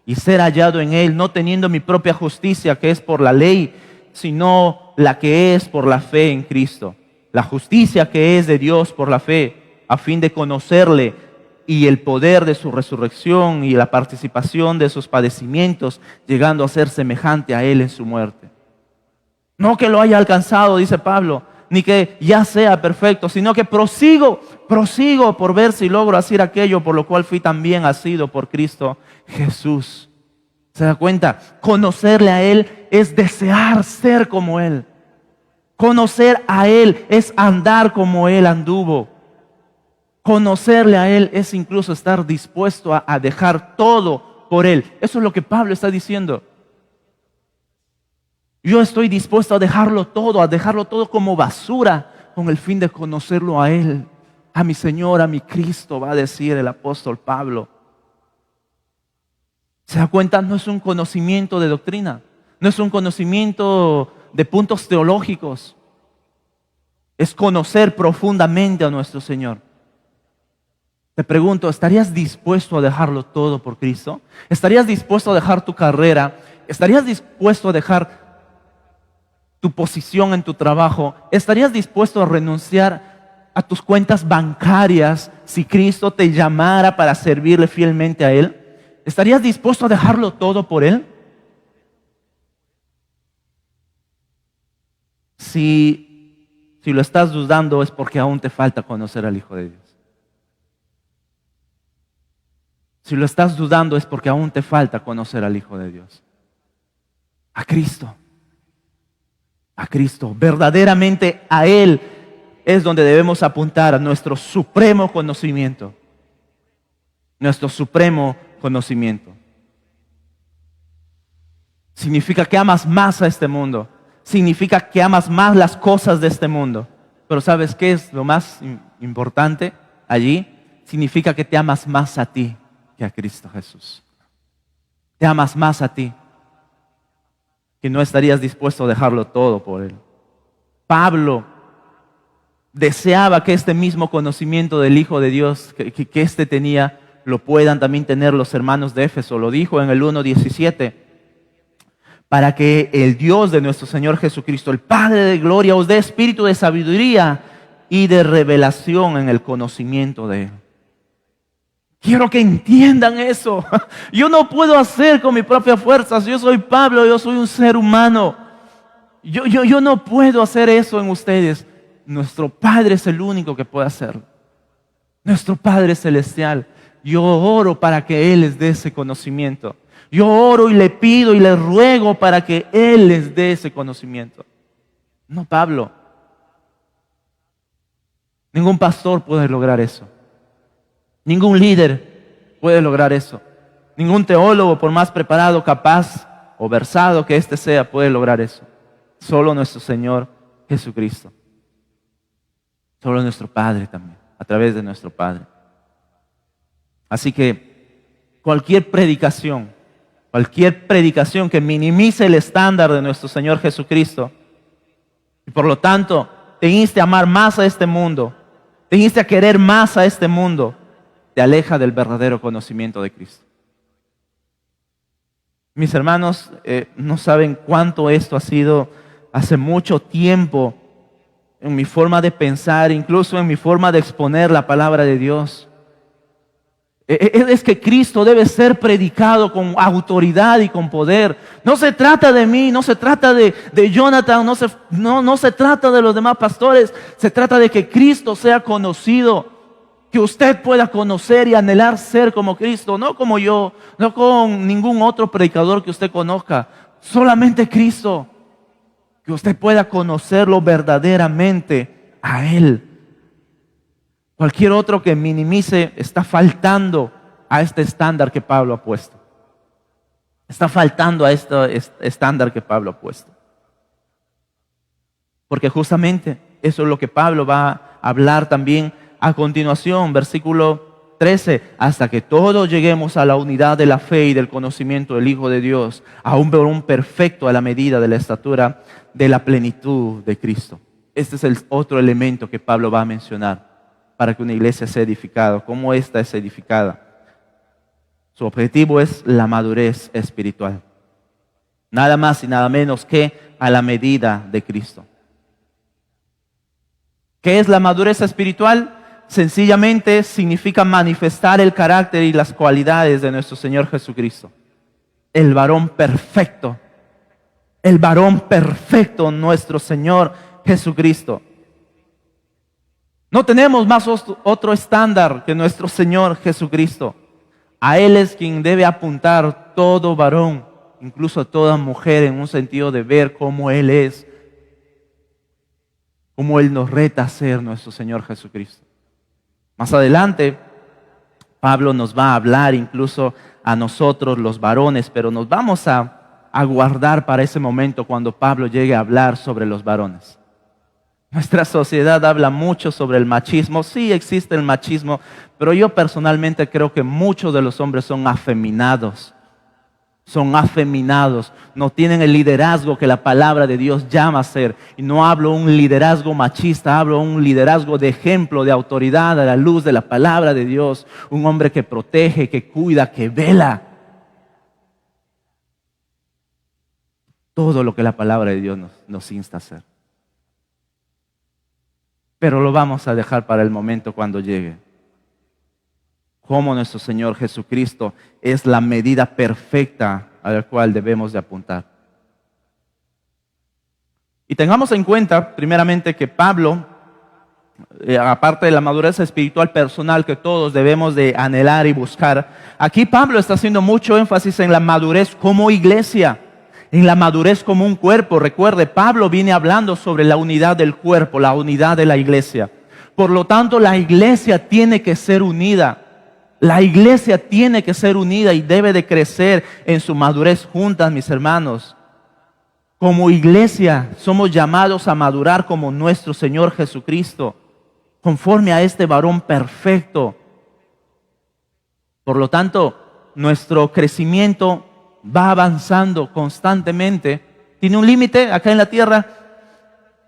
Speaker 1: y ser hallado en Él, no teniendo mi propia justicia que es por la ley, sino la que es por la fe en Cristo. La justicia que es de Dios por la fe, a fin de conocerle y el poder de su resurrección y la participación de sus padecimientos, llegando a ser semejante a Él en su muerte. No que lo haya alcanzado, dice Pablo, ni que ya sea perfecto, sino que prosigo por ver si logro hacer aquello por lo cual fui también asido por Cristo Jesús. ¿Se da cuenta? Conocerle a Él es desear ser como Él. Conocer a Él es andar como Él anduvo. Conocerle a Él es incluso estar dispuesto a dejar todo por Él. Eso es lo que Pablo está diciendo. Yo estoy dispuesto a dejarlo todo como basura, con el fin de conocerlo a Él, a mi Señor, a mi Cristo, va a decir el apóstol Pablo. ¿Se da cuenta? No es un conocimiento de doctrina, no es un conocimiento de puntos teológicos, es conocer profundamente a nuestro Señor. Te pregunto, ¿estarías dispuesto a dejarlo todo por Cristo? ¿Estarías dispuesto a dejar tu carrera? ¿Estarías dispuesto a dejar tu posición en tu trabajo? ¿Estarías dispuesto a renunciar a tus cuentas bancarias si Cristo te llamara para servirle fielmente a Él? ¿Estarías dispuesto a dejarlo todo por Él? Si lo estás dudando es porque aún te falta conocer al Hijo de Dios. Si lo estás dudando es porque aún te falta conocer al Hijo de Dios. A Cristo. A Cristo. Verdaderamente a Él es donde debemos apuntar a nuestro supremo conocimiento. Nuestro supremo conocimiento. Significa que amas más a este mundo. Significa que amas más las cosas de este mundo. Pero ¿sabes qué es lo más importante allí? Significa que te amas más a ti que a Cristo Jesús. Te amas más a ti, que no estarías dispuesto a dejarlo todo por Él. Pablo deseaba que este mismo conocimiento del Hijo de Dios que éste tenía, lo puedan también tener los hermanos de Éfeso. Lo dijo en el 1:17, para que el Dios de nuestro Señor Jesucristo, el Padre de gloria, os dé espíritu de sabiduría y de revelación en el conocimiento de Él. Quiero que entiendan eso. Yo no puedo hacer con mi propia fuerza. Yo soy Pablo, yo soy un ser humano. Yo no puedo hacer eso en ustedes. Nuestro Padre es el único que puede hacerlo. Nuestro Padre celestial. Yo oro para que Él les dé ese conocimiento. Yo oro y le pido y le ruego para que Él les dé ese conocimiento. No Pablo. Ningún pastor puede lograr eso. Ningún líder puede lograr eso. Ningún teólogo, por más preparado, capaz o versado que éste sea, puede lograr eso. Solo nuestro Señor Jesucristo. Solo nuestro Padre también, a través de nuestro Padre. Así que cualquier predicación que minimice el estándar de nuestro Señor Jesucristo, y por lo tanto te inste a amar más a este mundo, te inste a querer más a este mundo, te aleja del verdadero conocimiento de Cristo. Mis hermanos, no saben cuánto esto ha sido hace mucho tiempo en mi forma de pensar, incluso en mi forma de exponer la palabra de Dios. Es que Cristo debe ser predicado con autoridad y con poder. No se trata de mí, no se trata de Jonathan, no se trata de los demás pastores. Se trata de que Cristo sea conocido, que usted pueda conocer y anhelar ser como Cristo, no como yo, no con ningún otro predicador que usted conozca, solamente Cristo, que usted pueda conocerlo verdaderamente a Él. Cualquier otro que minimice está faltando a este estándar que Pablo ha puesto. Está faltando a este estándar que Pablo ha puesto. Porque justamente eso es lo que Pablo va a hablar también a continuación, versículo 13, hasta que todos lleguemos a la unidad de la fe y del conocimiento del Hijo de Dios, a un varón perfecto a la medida de la estatura de la plenitud de Cristo. Este es el otro elemento que Pablo va a mencionar para que una iglesia sea edificada. ¿Cómo esta es edificada? Su objetivo es la madurez espiritual. Nada más y nada menos que a la medida de Cristo. ¿Qué es la madurez espiritual? Sencillamente significa manifestar el carácter y las cualidades de nuestro Señor Jesucristo. El varón perfecto. El varón perfecto, nuestro Señor Jesucristo. No tenemos más otro estándar que nuestro Señor Jesucristo. A Él es quien debe apuntar todo varón, incluso toda mujer, en un sentido de ver cómo Él es, cómo Él nos reta a ser nuestro Señor Jesucristo. Más adelante, Pablo nos va a hablar incluso a nosotros los varones, pero nos vamos a guardar para ese momento cuando Pablo llegue a hablar sobre los varones. Nuestra sociedad habla mucho sobre el machismo. Sí, existe el machismo, pero yo personalmente creo que muchos de los hombres son afeminados. Son afeminados, no tienen el liderazgo que la palabra de Dios llama a ser. Y no hablo un liderazgo machista, hablo un liderazgo de ejemplo, de autoridad a la luz de la palabra de Dios. Un hombre que protege, que cuida, que vela. Todo lo que la palabra de Dios nos insta a hacer. Pero lo vamos a dejar para el momento cuando llegue. Como nuestro Señor Jesucristo es la medida perfecta a la cual debemos de apuntar. Y tengamos en cuenta, primeramente, que Pablo, aparte de la madurez espiritual personal que todos debemos de anhelar y buscar, aquí Pablo está haciendo mucho énfasis en la madurez como iglesia, en la madurez como un cuerpo. Recuerde, Pablo viene hablando sobre la unidad del cuerpo, la unidad de la iglesia. Por lo tanto, la iglesia tiene que ser unida. La iglesia tiene que ser unida y debe de crecer en su madurez juntas, mis hermanos. Como iglesia somos llamados a madurar como nuestro Señor Jesucristo, conforme a este varón perfecto. Por lo tanto, nuestro crecimiento va avanzando constantemente. ¿Tiene un límite acá en la tierra?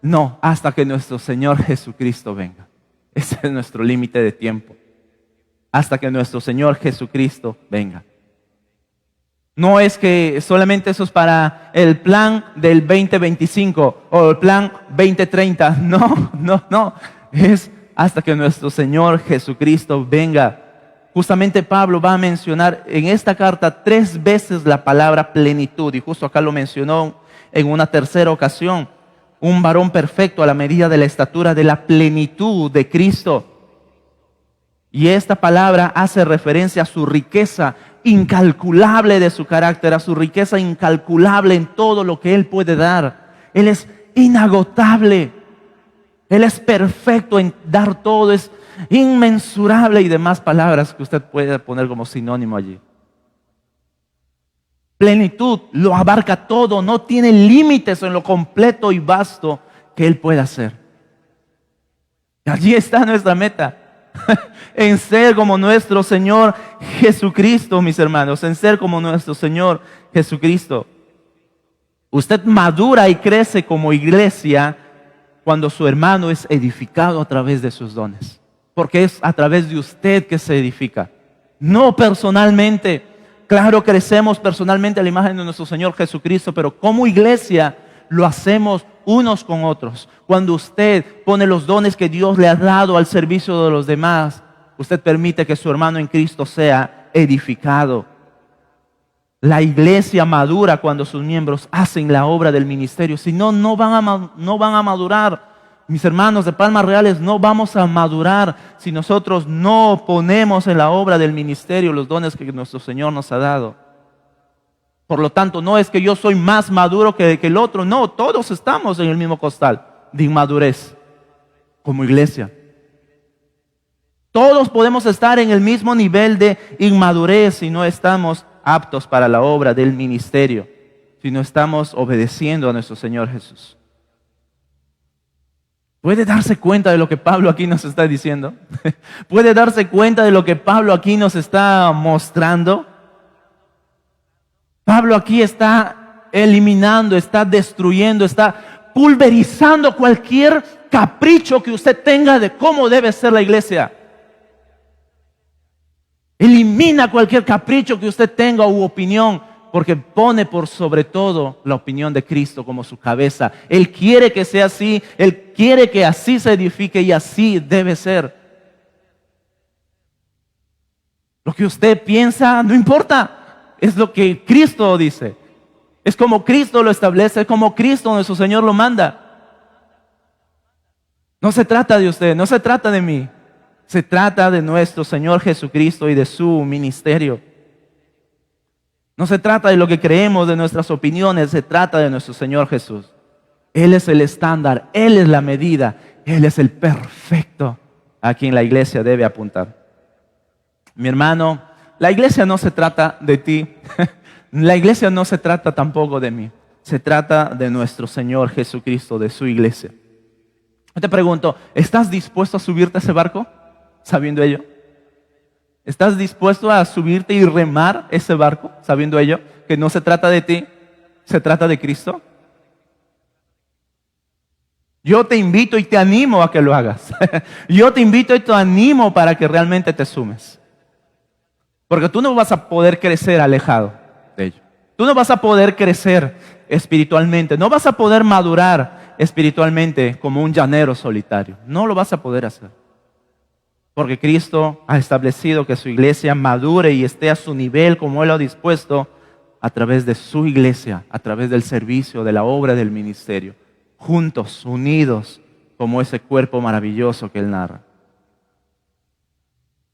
Speaker 1: No, hasta que nuestro Señor Jesucristo venga. Ese es nuestro límite de tiempo. Hasta que nuestro Señor Jesucristo venga. No es que solamente eso es para el plan del 2025 o el plan 2030. No. Es hasta que nuestro Señor Jesucristo venga. Justamente Pablo va a mencionar en esta carta 3 veces la palabra plenitud. Y justo acá lo mencionó en una tercera ocasión. Un varón perfecto a la medida de la estatura de la plenitud de Cristo. Y esta palabra hace referencia a su riqueza incalculable de su carácter, a su riqueza incalculable en todo lo que Él puede dar. Él es inagotable. Él es perfecto en dar todo, es inmensurable y demás palabras que usted puede poner como sinónimo allí. Plenitud, lo abarca todo, no tiene límites en lo completo y vasto que Él puede hacer. Allí está nuestra meta, en ser como nuestro Señor Jesucristo, mis hermanos, en ser como nuestro Señor Jesucristo. Usted madura y crece como iglesia cuando su hermano es edificado a través de sus dones. Porque es a través de usted que se edifica. No personalmente. Claro, crecemos personalmente a la imagen de nuestro Señor Jesucristo, pero como iglesia lo hacemos unos con otros. Cuando usted pone los dones que Dios le ha dado al servicio de los demás, usted permite que su hermano en Cristo sea edificado. La iglesia madura cuando sus miembros hacen la obra del ministerio. Si no, no van a madurar. Mis hermanos de Palmas Reales, no vamos a madurar si nosotros no ponemos en la obra del ministerio los dones que nuestro Señor nos ha dado. Por lo tanto, no es que yo soy más maduro que el otro. No, todos estamos en el mismo costal de inmadurez como iglesia. Todos podemos estar en el mismo nivel de inmadurez si no estamos aptos para la obra del ministerio, si no estamos obedeciendo a nuestro Señor Jesús. ¿Puede darse cuenta de lo que Pablo aquí nos está diciendo? ¿Puede darse cuenta de lo que Pablo aquí nos está mostrando? Pablo aquí está eliminando, está destruyendo, está pulverizando cualquier capricho que usted tenga de cómo debe ser la iglesia. Elimina cualquier capricho que usted tenga u opinión, porque pone por sobre todo la opinión de Cristo como su cabeza. Él quiere que sea así, Él quiere que así se edifique y así debe ser. Lo que usted piensa no importa, es lo que Cristo dice. Es como Cristo lo establece, es como Cristo nuestro Señor lo manda. No se trata de usted, no se trata de mí. Se trata de nuestro Señor Jesucristo y de su ministerio. No se trata de lo que creemos, de nuestras opiniones, se trata de nuestro Señor Jesús. Él es el estándar, Él es la medida, Él es el perfecto a quien la iglesia debe apuntar. Mi hermano, la iglesia no se trata de ti, la iglesia no se trata tampoco de mí, se trata de nuestro Señor Jesucristo, de su iglesia. Yo te pregunto, ¿estás dispuesto a subirte a ese barco sabiendo ello? ¿Estás dispuesto a subirte y remar ese barco sabiendo ello? Que no se trata de ti, se trata de Cristo. Yo te invito y te animo a que lo hagas. Yo te invito y te animo para que realmente te sumes. Porque tú no vas a poder crecer alejado de ello. Tú no vas a poder crecer espiritualmente. No vas a poder madurar espiritualmente como un llanero solitario. No lo vas a poder hacer. Porque Cristo ha establecido que su iglesia madure y esté a su nivel como Él lo ha dispuesto a través de su iglesia, a través del servicio, de la obra del ministerio. Juntos, unidos, como ese cuerpo maravilloso que Él narra.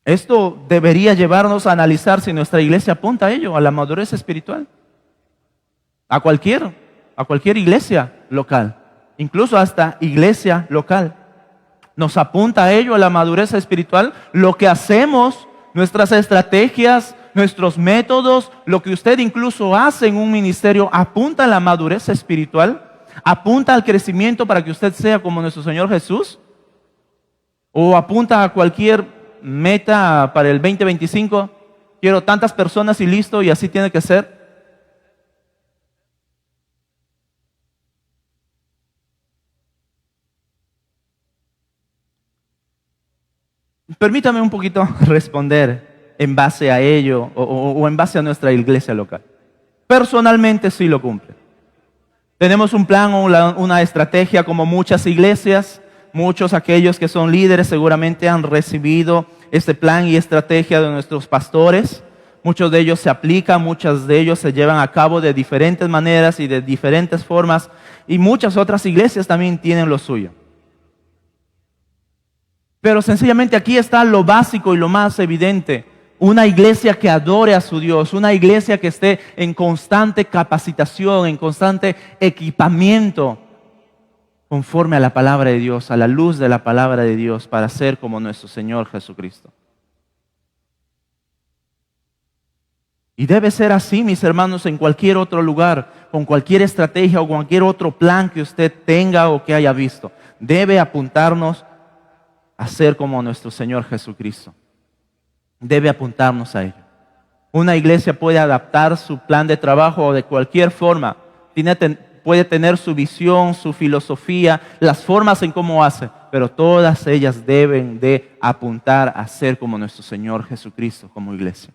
Speaker 1: Esto debería llevarnos a analizar si nuestra iglesia apunta a ello, a la madurez espiritual. A cualquier iglesia local, incluso hasta iglesia local. Nos apunta a ello, a la madurez espiritual. Lo que hacemos, nuestras estrategias, nuestros métodos, lo que usted incluso hace en un ministerio, apunta a la madurez espiritual, apunta al crecimiento para que usted sea como nuestro Señor Jesús, o apunta a cualquier meta para el 2025. Quiero tantas personas y listo, y así tiene que ser. Permítame un poquito responder en base a ello o en base a nuestra iglesia local. Personalmente sí lo cumple. Tenemos un plan o una estrategia como muchas iglesias. Muchos aquellos que son líderes seguramente han recibido este plan y estrategia de nuestros pastores. Muchos de ellos se aplican, muchos de ellos se llevan a cabo de diferentes maneras y de diferentes formas. Y muchas otras iglesias también tienen lo suyo. Pero sencillamente aquí está lo básico y lo más evidente. Una iglesia que adore a su Dios, una iglesia que esté en constante capacitación, en constante equipamiento, conforme a la palabra de Dios, a la luz de la palabra de Dios, para ser como nuestro Señor Jesucristo. Y debe ser así, mis hermanos, en cualquier otro lugar, con cualquier estrategia o cualquier otro plan que usted tenga o que haya visto. Debe apuntarnos a ser como nuestro Señor Jesucristo. Debe apuntarnos a ello. Una iglesia puede adaptar su plan de trabajo de cualquier forma. Puede tener su visión, su filosofía, las formas en cómo hace, pero todas ellas deben de apuntar a ser como nuestro Señor Jesucristo, como iglesia.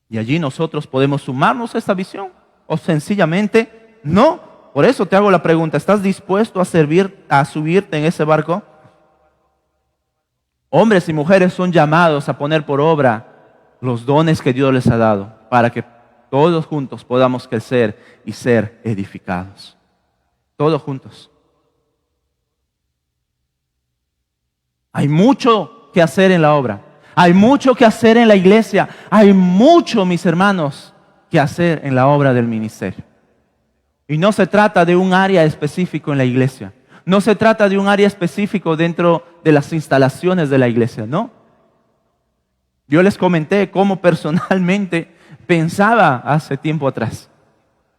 Speaker 1: Y allí nosotros podemos sumarnos a esta visión o sencillamente no. Por eso te hago la pregunta, ¿estás dispuesto a subirte en ese barco? Hombres y mujeres son llamados a poner por obra los dones que Dios les ha dado para que todos juntos podamos crecer y ser edificados. Todos juntos. Hay mucho que hacer en la obra. Hay mucho que hacer en la iglesia. Hay mucho, mis hermanos, que hacer en la obra del ministerio. Y no se trata de un área específico en la iglesia. No se trata de un área específico dentro de las instalaciones de la iglesia, ¿no? Yo les comenté cómo personalmente pensaba hace tiempo atrás.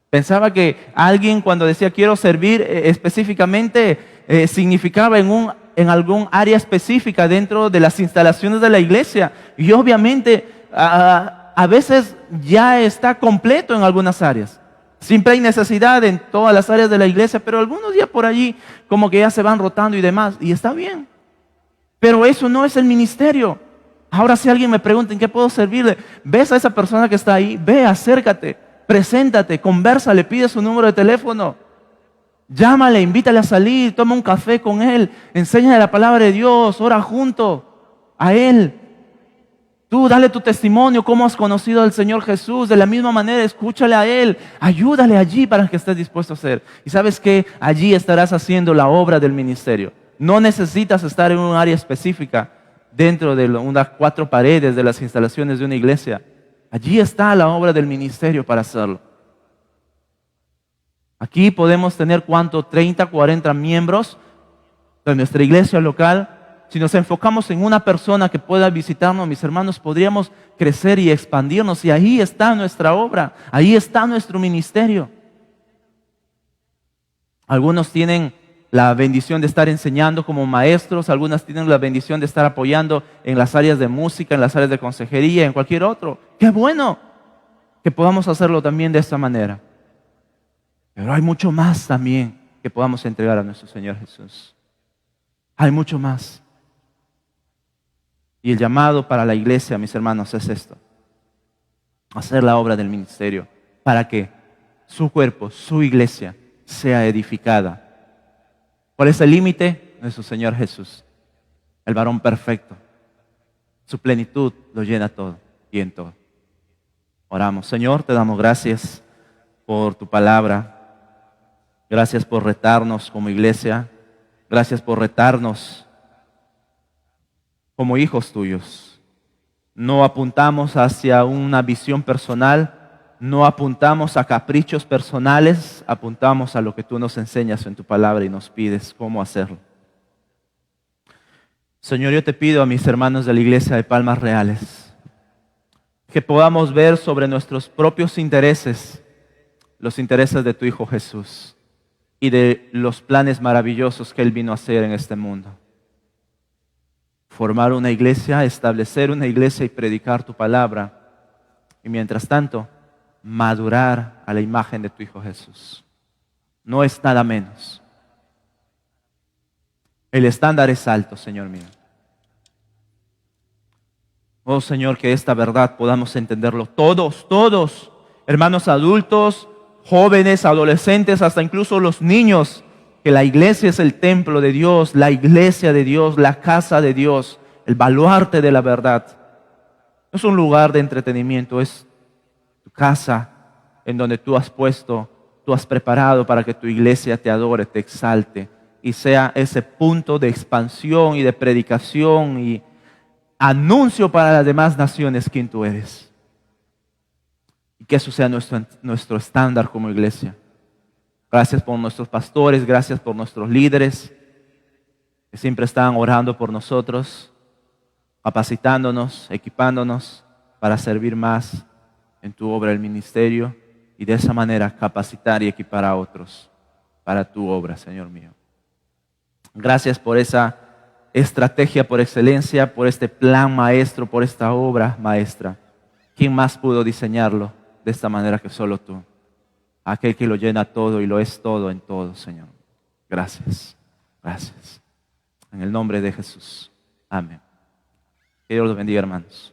Speaker 1: Pensaba que alguien cuando decía quiero servir específicamente significaba en algún área específica dentro de las instalaciones de la iglesia. Y obviamente a veces ya está completo en algunas áreas. Siempre hay necesidad en todas las áreas de la iglesia, pero algunos días por allí como que ya se van rotando y demás. Y está bien. Pero eso no es el ministerio. Ahora si alguien me pregunta en qué puedo servirle, ves a esa persona que está ahí, ve, acércate, preséntate, conversa, le pide su número de teléfono. Llámale, invítale a salir, toma un café con él, enséñale la palabra de Dios, ora junto a él. Tú dale tu testimonio, cómo has conocido al Señor Jesús. De la misma manera, escúchale a Él. Ayúdale allí para que estés dispuesto a hacer. Y sabes que allí estarás haciendo la obra del ministerio. No necesitas estar en un área específica dentro de unas 4 paredes de las instalaciones de una iglesia. Allí está la obra del ministerio para hacerlo. Aquí podemos tener, ¿cuánto? 30, 40 miembros de nuestra iglesia local. Si nos enfocamos en una persona que pueda visitarnos, mis hermanos, podríamos crecer y expandirnos. Y ahí está nuestra obra, ahí está nuestro ministerio. Algunos tienen la bendición de estar enseñando como maestros, algunas tienen la bendición de estar apoyando en las áreas de música, en las áreas de consejería, en cualquier otro. ¡Qué bueno que podamos hacerlo también de esta manera! Pero hay mucho más también que podamos entregar a nuestro Señor Jesús. Hay mucho más. Y el llamado para la iglesia, mis hermanos, es esto: hacer la obra del ministerio para que su cuerpo, su iglesia, sea edificada. ¿Cuál es el límite? Nuestro Señor Jesús, el varón perfecto. Su plenitud lo llena todo y en todo. Oramos. Señor, te damos gracias por tu palabra. Gracias por retarnos como iglesia. Gracias por retarnos como hijos tuyos. No apuntamos hacia una visión personal, no apuntamos a caprichos personales, apuntamos a lo que tú nos enseñas en tu palabra y nos pides cómo hacerlo. Señor, yo te pido a mis hermanos de la iglesia de Palmas Reales que podamos ver sobre nuestros propios intereses, los intereses de tu Hijo Jesús y de los planes maravillosos que Él vino a hacer en este mundo. Formar una iglesia, establecer una iglesia y predicar tu palabra. Y mientras tanto, madurar a la imagen de tu Hijo Jesús. No es nada menos. El estándar es alto, Señor mío. Oh Señor, que esta verdad podamos entenderlo todos, hermanos adultos, jóvenes, adolescentes, hasta incluso los niños, que la iglesia es el templo de Dios, la iglesia de Dios, la casa de Dios, el baluarte de la verdad. No es un lugar de entretenimiento, es tu casa en donde tú has preparado para que tu iglesia te adore, te exalte y sea ese punto de expansión y de predicación y anuncio para las demás naciones quién tú eres. Y que eso sea nuestro estándar como iglesia. Gracias por nuestros pastores, gracias por nuestros líderes que siempre están orando por nosotros, capacitándonos, equipándonos para servir más en tu obra del ministerio y de esa manera capacitar y equipar a otros para tu obra, Señor mío. Gracias por esa estrategia por excelencia, por este plan maestro, por esta obra maestra. ¿Quién más pudo diseñarlo de esta manera que solo tú? Aquel que lo llena todo y lo es todo en todo, Señor. Gracias, gracias. En el nombre de Jesús. Amén. Que Dios los bendiga, hermanos.